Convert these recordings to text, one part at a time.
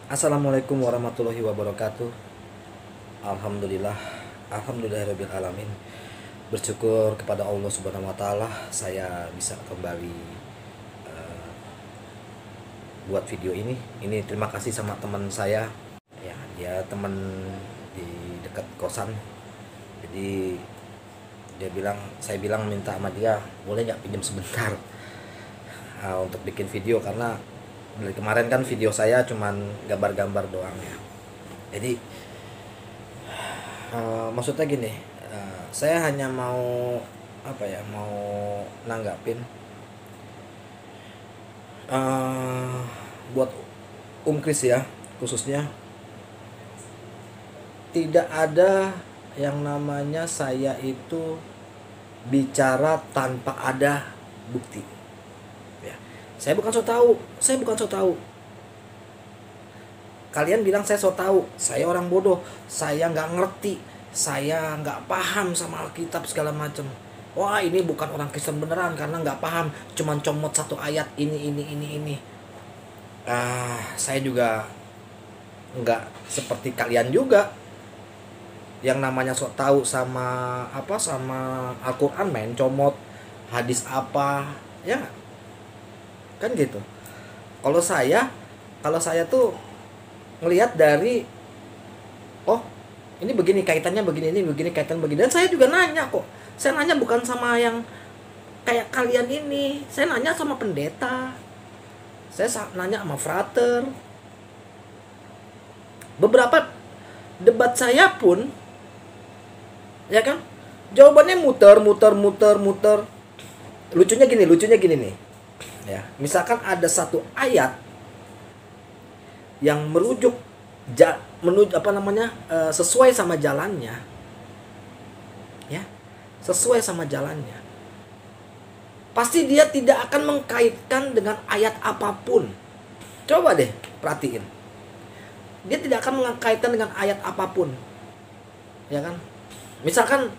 Assalamualaikum warahmatullahi wabarakatuh. Alhamdulillah, alhamdulillahirabbil alamin. Bersyukur kepada Allah Subhanahu wa taala saya bisa kembali eh, buat video ini. Ini terima kasih sama teman saya. Ya, dia teman di dekat kosan. Jadi saya bilang minta sama dia, boleh nggak pinjam sebentar untuk bikin video karena dari kemarin kan video saya cuman gambar-gambar doang ya. Jadi maksudnya gini, saya hanya mau mau nanggapin eh, buat Kris ya, khususnya tidak ada yang namanya saya itu bicara tanpa ada bukti. Ya. Saya bukan so tahu. Kalian bilang saya so tahu, saya orang bodoh, saya nggak ngerti, saya nggak paham sama Alkitab segala macam. Wah, ini bukan orang Kristen beneran karena nggak paham, cuman comot satu ayat ini. Saya juga nggak seperti kalian juga yang namanya sok tahu sama Al-Qur'an, main comot hadis apa ya kan gitu. Kalau saya tuh ngelihat dari, oh ini begini kaitannya begini, ini begini kaitan begini, dan saya juga nanya kok. Saya nanya bukan sama yang kayak kalian ini, saya nanya sama pendeta, saya nanya sama frater. Beberapa debat saya pun ya kan jawabannya muter. Lucunya gini nih ya, misalkan ada satu ayat yang sesuai sama jalannya ya, sesuai sama jalannya, pasti dia tidak akan mengkaitkan dengan ayat apapun. Coba deh perhatiin, dia tidak akan mengkaitkan dengan ayat apapun ya kan. Misalkan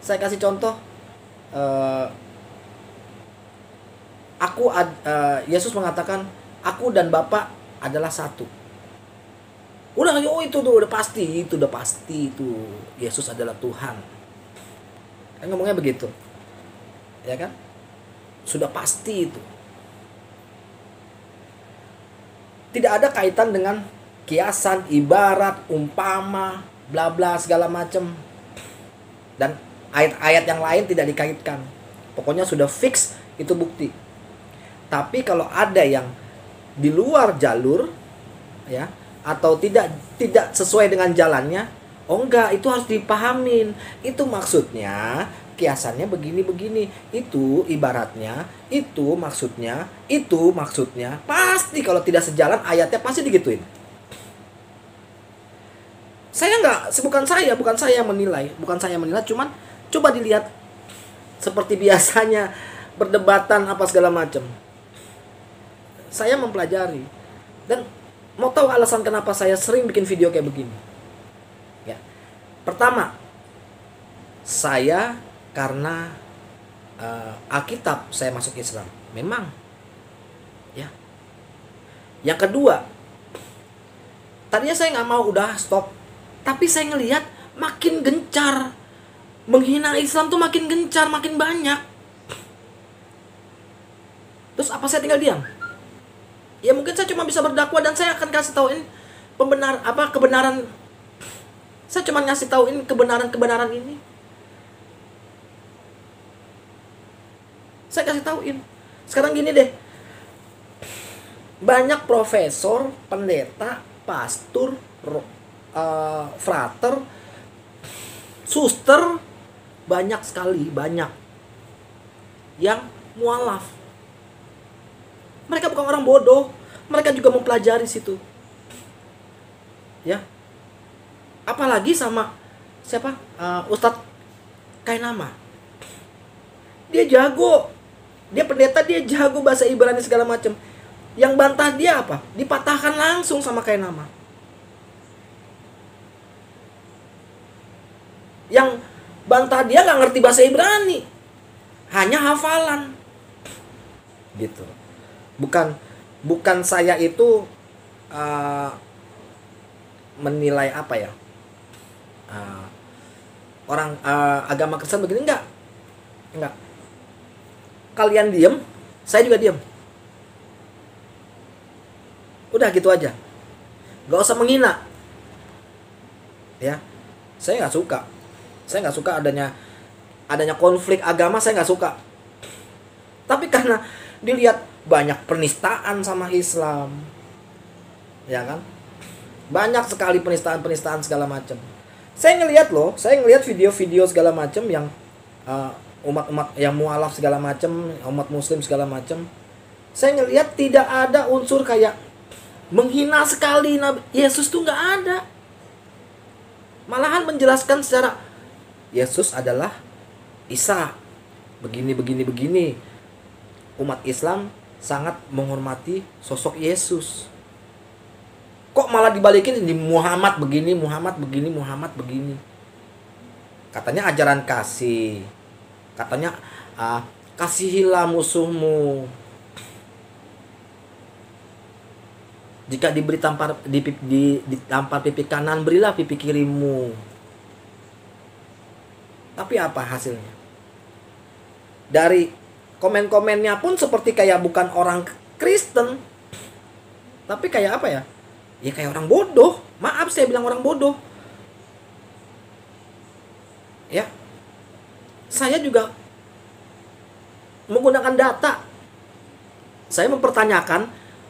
saya kasih contoh, Yesus mengatakan aku dan Bapa adalah satu. Itu udah pasti itu Yesus adalah Tuhan. Kan ngomongnya begitu. Ya kan? Sudah pasti itu. Tidak ada kaitan dengan kiasan, ibarat, umpama, bla bla segala macam. Dan ayat-ayat yang lain tidak dikaitkan. Pokoknya sudah fix itu bukti. Tapi kalau ada yang di luar jalur ya, atau tidak sesuai dengan jalannya, oh enggak, itu harus dipahamin. Itu maksudnya, kiasannya begini, itu ibaratnya, itu maksudnya. Pasti kalau tidak sejalan ayatnya pasti digituin. Bukan saya menilai, cuman coba dilihat seperti biasanya perdebatan apa segala macam. Saya mempelajari dan mau tahu alasan kenapa saya sering bikin video kayak begini. Ya. Pertama, saya karena Alkitab saya masuk Islam. Memang. Ya. Yang kedua, tadinya saya nggak mau, udah stop. Tapi saya ngelihat makin gencar. Menghina Islam tuh makin gencar, makin banyak. Terus apa saya tinggal diam? Ya mungkin saya cuma bisa berdakwah dan saya akan kasih tauin kebenaran. Saya cuma ngasih tauin kebenaran ini. Saya kasih tauin. Sekarang gini deh. Banyak profesor, pendeta, pastor, frater, suster, banyak yang mualaf. Mereka bukan orang bodoh, mereka juga mempelajari situ. Ya. Apalagi sama siapa? Ustadz Kainama. Dia jago. Dia pendeta, dia jago bahasa Ibrani segala macam. Yang bantah dia apa? Dipatahkan langsung sama Kainama. Yang bantah dia nggak ngerti bahasa Ibrani, hanya hafalan. Gitu. Bukan saya itu menilai apa ya, orang agama Kristen begini, enggak. Kalian diem, saya juga diem. Udah gitu aja, nggak usah menghina. Ya, saya nggak suka adanya konflik agama, saya nggak suka. Tapi karena dilihat banyak penistaan sama Islam, ya kan, banyak sekali penistaan segala macam. Saya ngelihat video-video segala macam yang umat-umat yang mualaf segala macam, umat muslim segala macam. Saya ngelihat tidak ada unsur kayak menghina sekali Nabi Yesus, tuh nggak ada. Malahan menjelaskan secara Yesus adalah Isa, begini. Umat Islam sangat menghormati sosok Yesus. Kok malah dibalikin di Muhammad begini. Katanya ajaran kasih. Katanya kasihilah musuhmu. Jika diberi ditampar pipi kanan, berilah pipi kirimu. Tapi apa hasilnya? Dari komen-komennya pun seperti kayak bukan orang Kristen, tapi kayak apa ya? Ya kayak orang bodoh. Maaf saya bilang orang bodoh. Ya. Saya juga menggunakan data. Saya mempertanyakan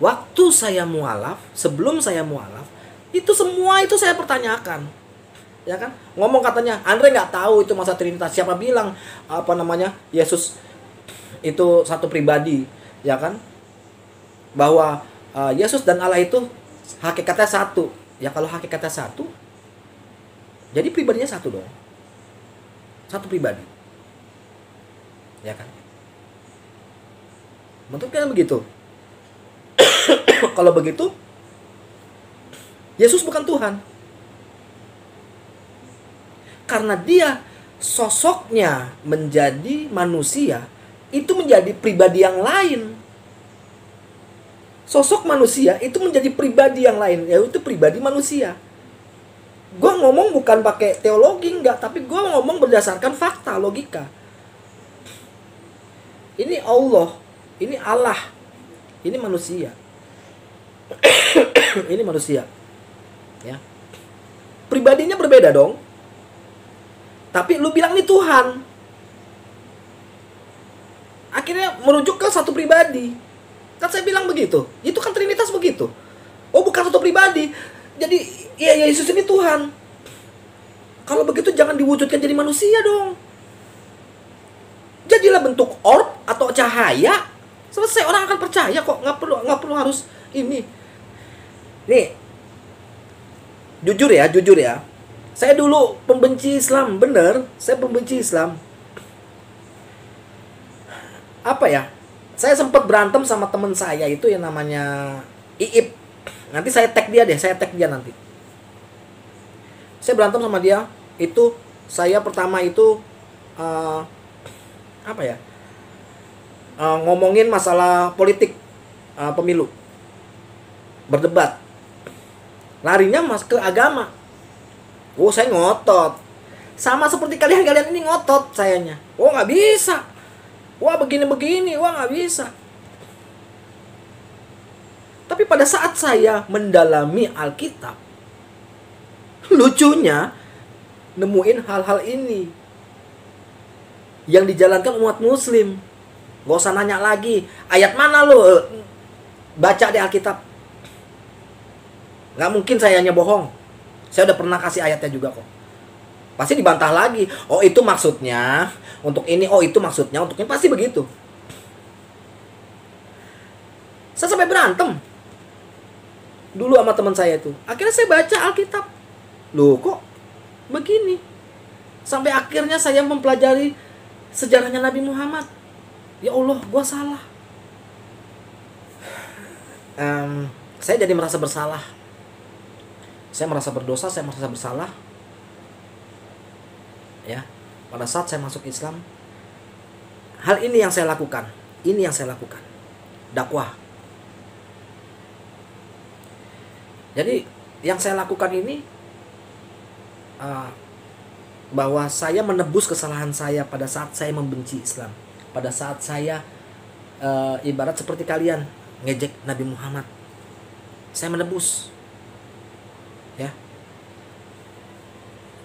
waktu saya mualaf, sebelum saya mualaf, itu semua itu saya pertanyakan. Ya kan? Ngomong katanya, Andre nggak tahu itu masa Trinitas. Siapa bilang Yesus itu satu pribadi, ya kan? Bahwa Yesus dan Allah itu hakikatnya satu. Ya kalau hakikatnya satu, jadi pribadinya satu dong. Satu pribadi. Ya kan? Bentuknya begitu. Kalau begitu, Yesus bukan Tuhan. Karena dia sosoknya menjadi manusia, itu menjadi pribadi yang lain. Sosok manusia itu menjadi pribadi yang lain, yaitu pribadi manusia. Gue ngomong bukan pakai teologi, enggak, tapi gue ngomong berdasarkan fakta, logika. Ini Allah, ini Allah, ini manusia. Ini manusia. Ya. Pribadinya berbeda dong. Tapi lu bilang ini Tuhan. Akhirnya merujuk ke satu pribadi. Kan saya bilang begitu. Itu kan Trinitas begitu. Oh, bukan satu pribadi. Jadi ya Yesus ini Tuhan. Kalau begitu jangan diwujudkan jadi manusia dong. Jadilah bentuk orb atau cahaya. Selesai, orang akan percaya kok. Nggak perlu harus ini. Nih. Jujur ya. Saya dulu pembenci Islam, bener. Saya pembenci Islam. Apa ya? Saya sempat berantem sama teman saya itu yang namanya Iip. Nanti saya tag dia nanti. Saya berantem sama dia. Itu saya pertama itu ngomongin masalah politik, pemilu, berdebat. Larinya ke agama. Oh, saya ngotot. Sama seperti kalian ini ngotot sayanya. Oh, nggak bisa. Wah, begini. Wah, nggak bisa. Tapi pada saat saya mendalami Alkitab, lucunya nemuin hal-hal ini yang dijalankan umat muslim. Gak usah nanya lagi, ayat mana lo? Baca di Alkitab. Gak mungkin saya hanya bohong. Saya udah pernah kasih ayatnya juga kok. Pasti dibantah lagi. Oh, itu maksudnya untuk ini. Oh, itu maksudnya untuk ini. Pasti begitu. Saya sampai berantem dulu sama teman saya itu. Akhirnya saya baca Alkitab. Loh, kok begini? Sampai akhirnya saya mempelajari sejarahnya Nabi Muhammad. Ya Allah, gua salah. Saya jadi merasa bersalah. Saya merasa berdosa, saya merasa bersalah. Ya, pada saat saya masuk Islam, hal ini yang saya lakukan. Dakwah. Jadi Yang saya lakukan ini bahwa saya menebus kesalahan saya pada saat saya membenci Islam, pada saat saya ibarat seperti kalian ngejek Nabi Muhammad. Saya menebus, ya.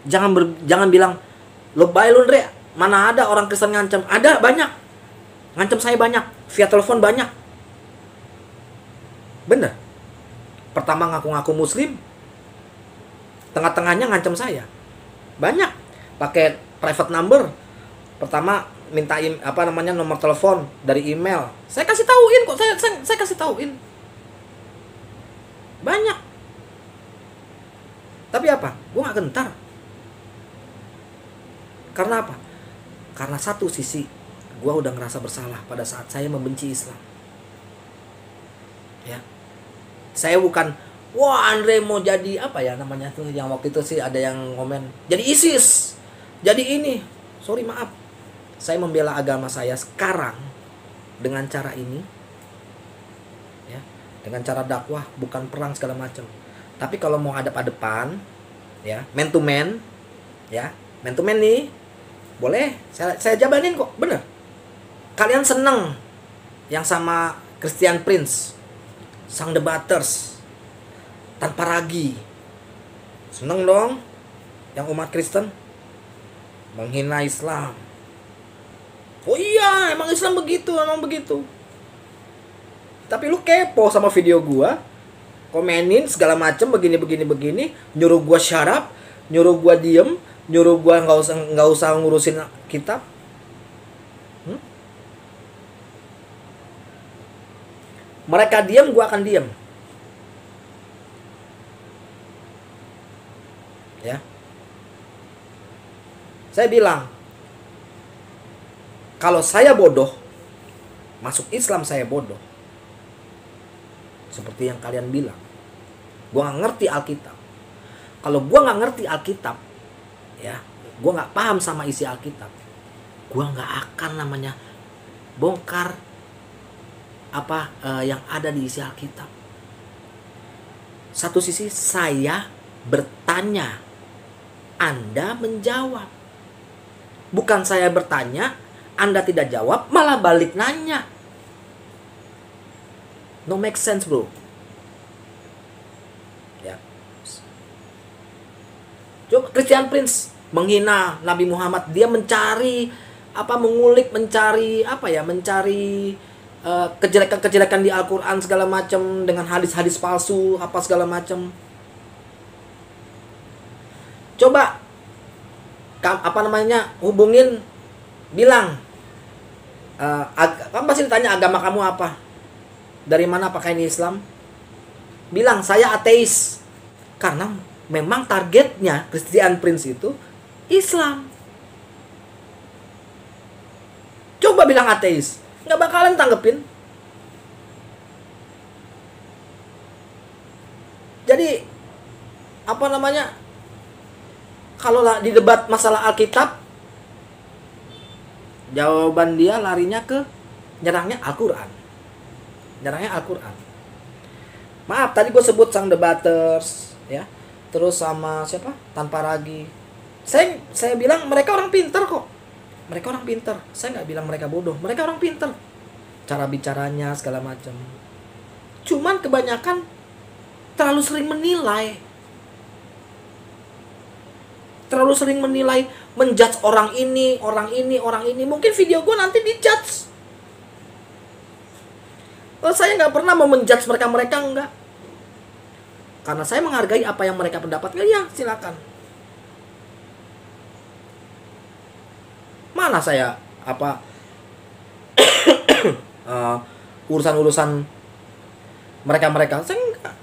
Jangan bilang lebay lu Andre, mana ada orang Kristen ngancam. Ada, banyak ngancam saya, banyak via telepon, banyak. Bener. Pertama ngaku-ngaku muslim, tengah-tengahnya ngancam saya. Banyak. Pakai private number. Pertama minta nomor telepon dari email. Saya kasih tauin kok, saya kasih tauin. Banyak. Tapi apa? Gue gak gentar. Karena apa? Karena satu sisi gue udah ngerasa bersalah pada saat saya membenci Islam. Ya. Saya bukan, wah Andre mau jadi apa ya namanya tuh, yang waktu itu sih ada yang komen, jadi ISIS, jadi ini. Sorry, maaf. Saya membela agama saya sekarang dengan cara ini, ya, dengan cara dakwah, bukan perang segala macam. Tapi kalau mau hadap-hadapan, ya, man to man, ya, man to man nih, boleh. Saya jabanin kok, bener. Kalian seneng yang sama Christian Prince, sang debaters, tanpa ragi, seneng dong. Yang umat Kristen menghina Islam. Oh iya, emang Islam begitu, emang begitu. Tapi lu kepo sama video gua, komenin segala macem begini, nyuruh gua syarap, nyuruh gua diem, nyuruh gua nggak usah ngurusin kitab. Mereka diem, gua akan diem. Ya. Saya bilang, kalau saya bodoh, masuk Islam saya bodoh. Seperti yang kalian bilang, gua nggak ngerti Alkitab. Kalau gua nggak ngerti Alkitab, ya, gua nggak paham sama isi Alkitab, gua nggak akan namanya bongkar yang ada di isi Alkitab. Satu sisi saya bertanya, Anda menjawab. Bukan saya bertanya, Anda tidak jawab, malah balik nanya. No make sense, bro. Ya. Coba Christian Prince menghina Nabi Muhammad, dia mencari kejelekan-kejelekan di Al-Quran segala macam, dengan hadis-hadis palsu apa segala macam. Coba hubungin, bilang, kamu pasti ditanya agama kamu apa, dari mana, apakah ini Islam? Bilang saya ateis, karena memang targetnya Christian Prince itu Islam. Coba bilang ateis, nggak bakalan tanggepin. Jadi kalau di debat masalah Alkitab, jawaban dia larinya ke nyerangnya Al-Quran. Maaf, tadi gue sebut sang debaters, ya, terus sama siapa, tanpa ragi. Saya bilang mereka orang pintar kok. Mereka orang pintar. Saya nggak bilang mereka bodoh. Mereka orang pintar. Cara bicaranya segala macam. Cuman kebanyakan terlalu sering menilai. Terlalu sering menilai, menjudge orang ini. Mungkin video gue nanti dijudge. Saya nggak pernah mau menjudge mereka enggak. Karena saya menghargai apa yang mereka pendapatkan. Ya, silakan. Mana saya urusan mereka saya enggak.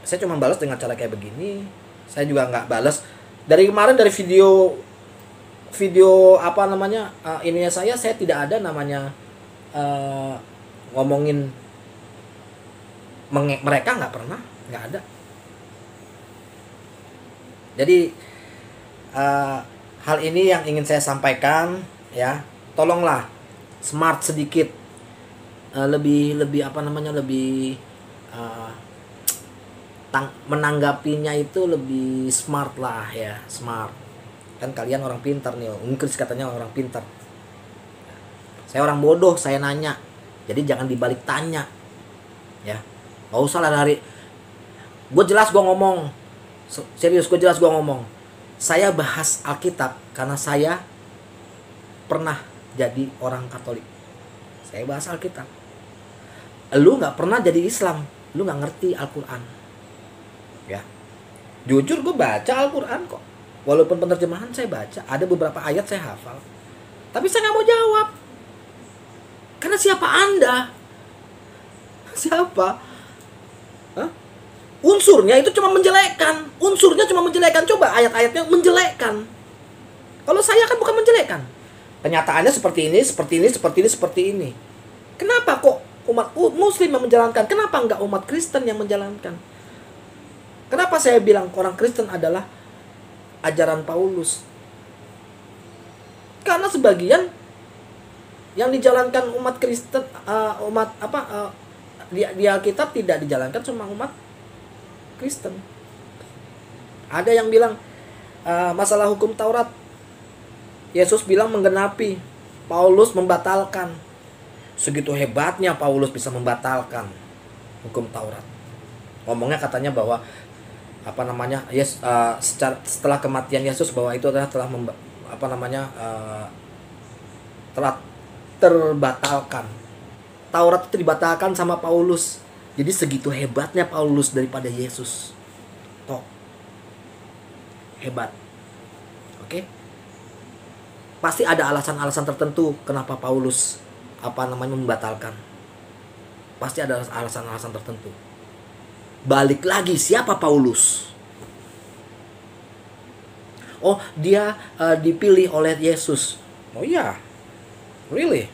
Saya cuma balas dengan cara kayak begini. Saya juga nggak balas dari kemarin, dari video ininya saya tidak ada namanya ngomongin mereka, nggak pernah, nggak ada. Jadi hal ini yang ingin saya sampaikan, ya, tolonglah smart sedikit, lebih menanggapinya itu lebih smart lah ya, smart. Kan kalian orang pintar nih, Chris katanya orang pintar. Saya orang bodoh, saya nanya. Jadi jangan dibalik tanya. Ya. Gak usah lah dari gue jelas gue ngomong. Serius gue jelas gue ngomong. Saya bahas Alkitab karena saya pernah jadi orang Katolik. Saya bahas Alkitab. Lu gak pernah jadi Islam, lu gak ngerti Al-Quran. Ya, jujur gue baca Al-Quran kok. Walaupun penerjemahan saya baca, ada beberapa ayat saya hafal. Tapi saya gak mau jawab. Karena siapa Anda? Siapa? Hah? Unsurnya itu cuma menjelekkan. Unsurnya cuma menjelekkan. Coba ayat-ayatnya menjelekkan. Kalau saya kan bukan menjelekkan. Kenyataannya seperti ini, seperti ini, seperti ini, seperti ini. Kenapa kok umat Muslim yang menjalankan? Kenapa enggak umat Kristen yang menjalankan? Kenapa saya bilang orang Kristen adalah ajaran Paulus? Karena sebagian yang dijalankan umat Kristen, di Alkitab tidak dijalankan cuma umat Kristen. Ada yang bilang masalah hukum Taurat, Yesus bilang menggenapi, Paulus membatalkan. Segitu hebatnya Paulus bisa membatalkan hukum Taurat. Ngomongnya katanya bahwa setelah kematian Yesus bahwa itu adalah telah terbatalkan. Taurat itu dibatalkan sama Paulus. Jadi segitu hebatnya Paulus daripada Yesus. Toh. Hebat. Oke? Pasti ada alasan-alasan tertentu kenapa Paulus membatalkan. Pasti ada alasan-alasan tertentu. Balik lagi, siapa Paulus? Oh, dia dipilih oleh Yesus. Oh iya. Really?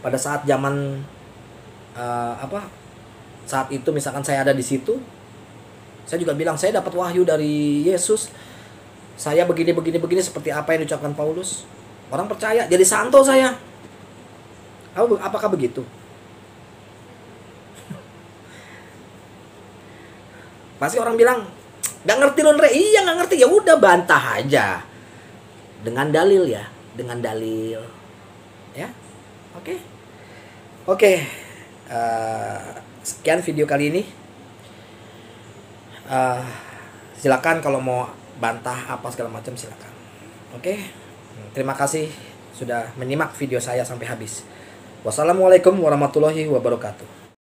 Pada saat zaman saat itu misalkan saya ada di situ, saya juga bilang saya dapat wahyu dari Yesus. Saya begini seperti apa yang diucapkan Paulus. Orang percaya, jadi santo saya. Apakah begitu? Pasti orang bilang, gak ngerti loh Andre. Iya gak ngerti, ya udah bantah aja. Dengan dalil ya, dengan dalil. Ya, oke. Sekian video kali ini. Silakan kalau mau bantah apa segala macam silakan. Oke. Terima kasih sudah menyimak video saya sampai habis. Wassalamualaikum warahmatullahi wabarakatuh.